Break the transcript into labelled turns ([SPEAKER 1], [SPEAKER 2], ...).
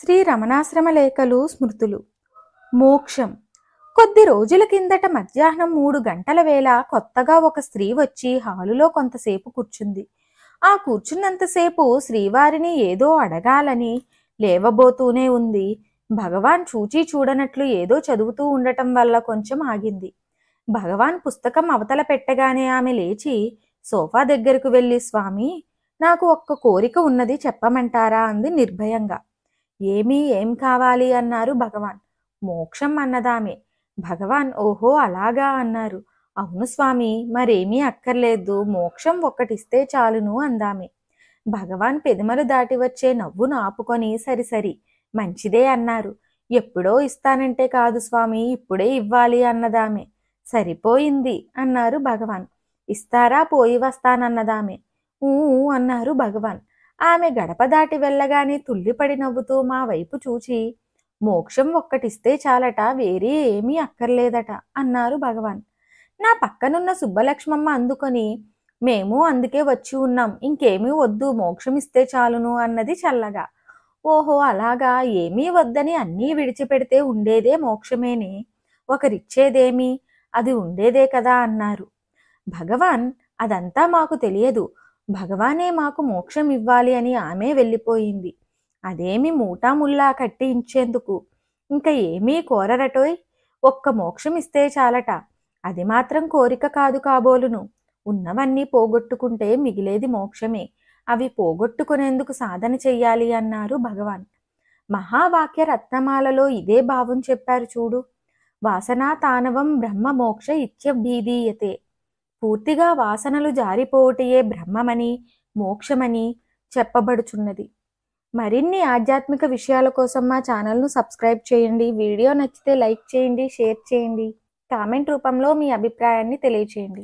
[SPEAKER 1] శ్రీ రమణాశ్రమ లేఖలు స్మృతులు. మోక్షం. కొద్ది రోజుల కిందట మధ్యాహ్నం 3 గంటల వేళ కొత్తగా ఒక స్త్రీ వచ్చి హాలులో కొంతసేపు కూర్చుంది. ఆ కూర్చున్నంతసేపు శ్రీవారిని ఏదో అడగాలని లేవబోతూనే ఉంది. భగవాన్ చూచి చూడనట్లు ఏదో చదువుతూ ఉండటం వల్ల కొంచెం ఆగింది. భగవాన్ పుస్తకం అవతల పెట్టగానే ఆమె లేచి సోఫా దగ్గరకు వెళ్ళి, స్వామి, నాకు ఒక్క కోరిక ఉన్నది, చెప్పమంటారా అంది నిర్భయంగా. ఏం కావాలి అన్నారు భగవాన్. మోక్షం అన్నదామె. భగవాన్ ఓహో అలాగా అన్నారు. అవును స్వామి, మరేమీ అక్కర్లేదు, మోక్షం ఒక్కటిస్తే చాలును అందామె. భగవాన్ పెదమలు దాటి వచ్చే నవ్వును ఆపుకొని సరి మంచిదే అన్నారు. ఎప్పుడో ఇస్తానంటే కాదు స్వామి, ఇప్పుడే ఇవ్వాలి అన్నదామె. సరిపోయింది అన్నారు భగవాన్. ఇస్తారా, పోయి వస్తానన్నదామె. ఊ అన్నారు భగవాన్. ఆమె గడప దాటి వెళ్ళగానే తుల్లిపడి నవ్వుతూ మా వైపు చూచి, మోక్షం ఒక్కటిస్తే చాలట, వేరే ఏమీ అక్కర్లేదట అన్నారు భగవాన్. నా పక్కనున్న సుబ్బలక్ష్మమ్మ అందుకొని, మేము అందుకే వచ్చి ఉన్నాం, ఇంకేమీ వద్దు, మోక్షం ఇస్తే చాలును అన్నది చల్లగా. ఓహో అలాగా, ఏమీ వద్దని అన్నీ విడిచిపెడితే ఉండేదే మోక్షమేనే, ఒకరిచ్చేదేమి, అది ఉండేదే కదా అన్నారు. భగవాన్ అదంతా మాకు తెలియదు, భగవానే మాకు మోక్షం ఇవ్వాలి అని ఆమె వెళ్ళిపోయింది. అదేమి మూటాముల్లా కట్టి ఇచ్చేందుకు, ఇంకా ఏమీ కోరరటోయ్, ఒక్క మోక్షం ఇస్తే చాలట, అది మాత్రం కోరిక కాదు కాబోలును. ఉన్నవన్నీ పోగొట్టుకుంటే మిగిలేది మోక్షమే, అవి పోగొట్టుకునేందుకు సాధన చెయ్యాలి అన్నారు భగవాన్. మహావాక్య రత్నమాలలో ఇదే భావం చెప్పారు చూడు. వాసనా తానవం బ్రహ్మ మోక్ష ఇత్యభిధీయతే. పూర్తిగా వాసనలు జారిపోవటయే బ్రహ్మమని, మోక్షమని చెప్పబడుచున్నది. మరిన్ని ఆధ్యాత్మిక విషయాల కోసం మా ఛానల్ను సబ్స్క్రైబ్ చేయండి. వీడియో నచ్చితే లైక్ చేయండి, షేర్ చేయండి, కామెంట్ రూపంలో మీ అభిప్రాయాన్ని తెలియచేయండి.